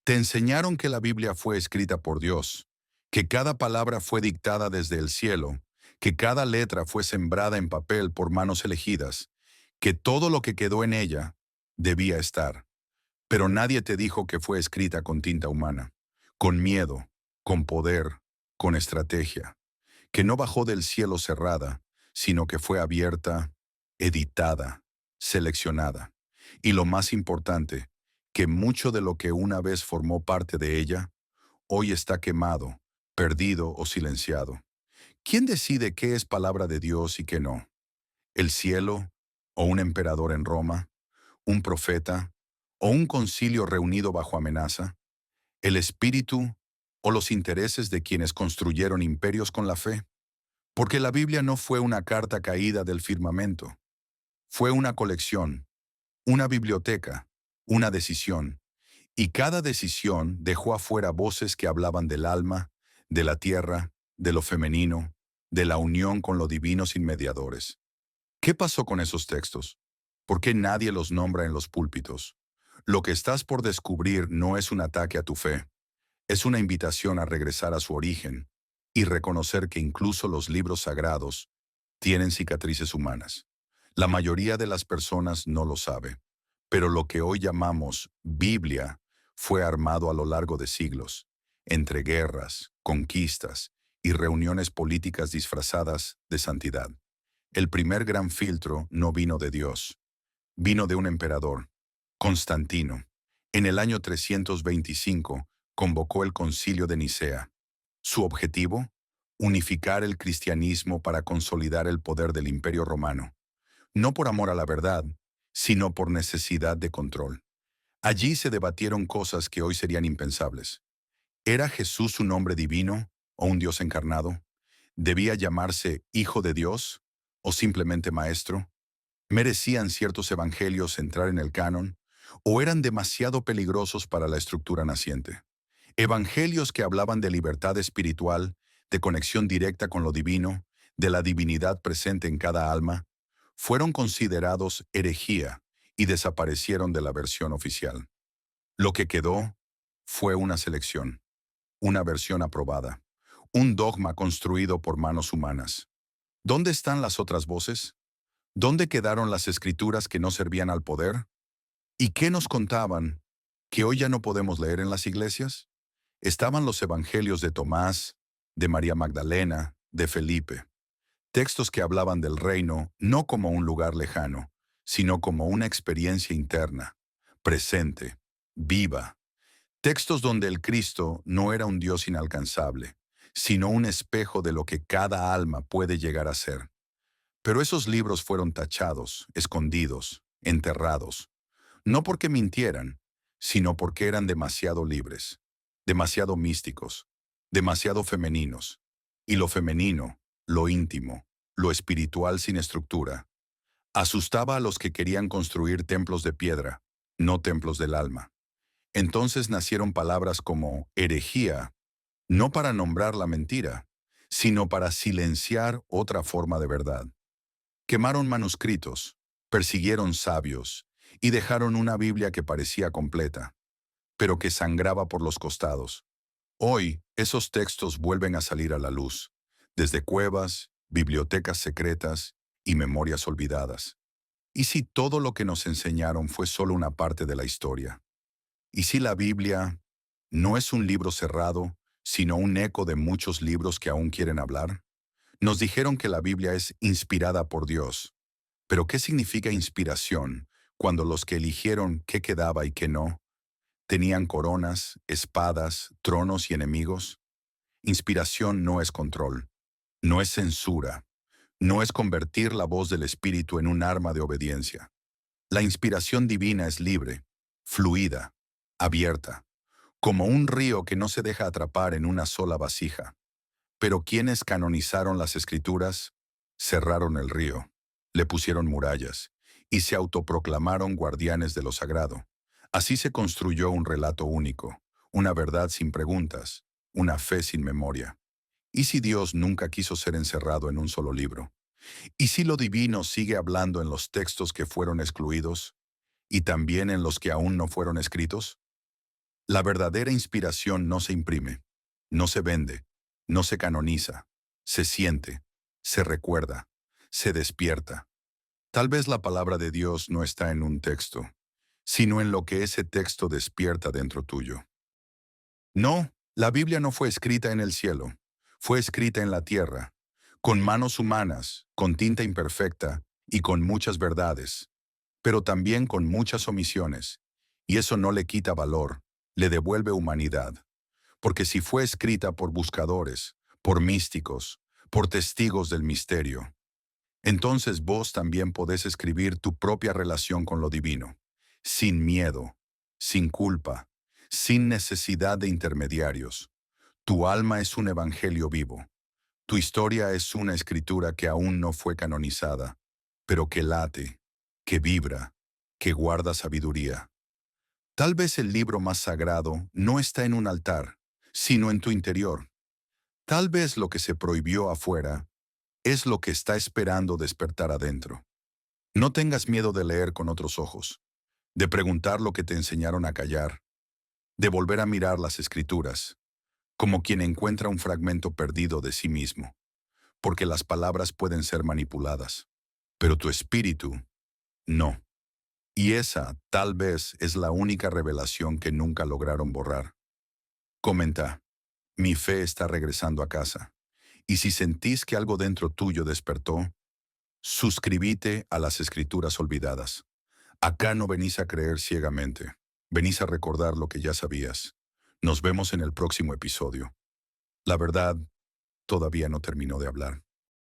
Te enseñaron que la Biblia fue escrita por Dios, que cada palabra fue dictada desde el cielo, que cada letra fue sembrada en papel por manos elegidas, que todo lo que quedó en ella debía estar. Pero nadie te dijo que fue escrita con tinta humana, con miedo, con poder, con estrategia, que no bajó del cielo cerrada, sino que fue abierta, editada, seleccionada. Y lo más importante, que mucho de lo que una vez formó parte de ella, hoy está quemado, perdido o silenciado. ¿Quién decide qué es palabra de Dios y qué no? ¿El cielo o un emperador en Roma? ¿Un profeta o un concilio reunido bajo amenaza? ¿El espíritu o los intereses de quienes construyeron imperios con la fe? Porque la Biblia no fue una carta caída del firmamento, fue una colección, una biblioteca, una decisión. Y cada decisión dejó afuera voces que hablaban del alma, de la tierra, de lo femenino, de la unión con lo divino sin mediadores. ¿Qué pasó con esos textos? ¿Por qué nadie los nombra en los púlpitos? Lo que estás por descubrir no es un ataque a tu fe, es una invitación a regresar a su origen y reconocer que incluso los libros sagrados tienen cicatrices humanas. La mayoría de las personas no lo sabe, pero lo que hoy llamamos Biblia fue armado a lo largo de siglos, entre guerras, conquistas y reuniones políticas disfrazadas de santidad. El primer gran filtro no vino de Dios, vino de un emperador, Constantino. En el año 325 convocó el Concilio de Nicea. Su objetivo, unificar el cristianismo para consolidar el poder del Imperio Romano, no por amor a la verdad, sino por necesidad de control. Allí se debatieron cosas que hoy serían impensables. ¿Era Jesús un hombre divino o un Dios encarnado? ¿Debía llamarse Hijo de Dios o simplemente Maestro? ¿Merecían ciertos evangelios entrar en el canon o eran demasiado peligrosos para la estructura naciente? Evangelios que hablaban de libertad espiritual, de conexión directa con lo divino, de la divinidad presente en cada alma, fueron considerados herejía y desaparecieron de la versión oficial. Lo que quedó fue una selección, una versión aprobada, un dogma construido por manos humanas. ¿Dónde están las otras voces? ¿Dónde quedaron las escrituras que no servían al poder? ¿Y qué nos contaban que hoy ya no podemos leer en las iglesias? Estaban los evangelios de Tomás, de María Magdalena, de Felipe, textos que hablaban del reino no como un lugar lejano, sino como una experiencia interna, presente, viva. Textos donde el Cristo no era un Dios inalcanzable, sino un espejo de lo que cada alma puede llegar a ser. Pero esos libros fueron tachados, escondidos, enterrados, no porque mintieran, sino porque eran demasiado libres, demasiado místicos, demasiado femeninos. Y lo femenino, lo íntimo, lo espiritual sin estructura, asustaba a los que querían construir templos de piedra, no templos del alma. Entonces nacieron palabras como herejía, no para nombrar la mentira, sino para silenciar otra forma de verdad. Quemaron manuscritos, persiguieron sabios y dejaron una Biblia que parecía completa, pero que sangraba por los costados. Hoy, esos textos vuelven a salir a la luz, desde cuevas, bibliotecas secretas y memorias olvidadas. ¿Y si todo lo que nos enseñaron fue solo una parte de la historia? ¿Y si la Biblia no es un libro cerrado, sino un eco de muchos libros que aún quieren hablar? Nos dijeron que la Biblia es inspirada por Dios. Pero ¿qué significa inspiración cuando los que eligieron qué quedaba y qué no tenían coronas, espadas, tronos y enemigos? Inspiración no es control, no es censura, no es convertir la voz del Espíritu en un arma de obediencia. La inspiración divina es libre, fluida, abierta, como un río que no se deja atrapar en una sola vasija. Pero quienes canonizaron las Escrituras, cerraron el río, le pusieron murallas y se autoproclamaron guardianes de lo sagrado. Así se construyó un relato único, una verdad sin preguntas, una fe sin memoria. ¿Y si Dios nunca quiso ser encerrado en un solo libro? ¿Y si lo divino sigue hablando en los textos que fueron excluidos y también en los que aún no fueron escritos? La verdadera inspiración no se imprime, no se vende, no se canoniza, se siente, se recuerda, se despierta. Tal vez la palabra de Dios no está en un texto, sino en lo que ese texto despierta dentro tuyo. No, la Biblia no fue escrita en el cielo, fue escrita en la tierra, con manos humanas, con tinta imperfecta y con muchas verdades, pero también con muchas omisiones, y eso no le quita valor, le devuelve humanidad, porque si fue escrita por buscadores, por místicos, por testigos del misterio, entonces vos también podés escribir tu propia relación con lo divino, sin miedo, sin culpa, sin necesidad de intermediarios. Tu alma es un evangelio vivo. Tu historia es una escritura que aún no fue canonizada, pero que late, que vibra, que guarda sabiduría. Tal vez el libro más sagrado no está en un altar, sino en tu interior. Tal vez lo que se prohibió afuera es lo que está esperando despertar adentro. No tengas miedo de leer con otros ojos, de preguntar lo que te enseñaron a callar, de volver a mirar las escrituras, como quien encuentra un fragmento perdido de sí mismo, porque las palabras pueden ser manipuladas, pero tu espíritu no. Y esa, tal vez, es la única revelación que nunca lograron borrar. Comenta, mi fe está regresando a casa. Y si sentís que algo dentro tuyo despertó, suscríbete a las escrituras olvidadas. Acá no venís a creer ciegamente, venís a recordar lo que ya sabías. Nos vemos en el próximo episodio. La verdad, todavía no terminó de hablar.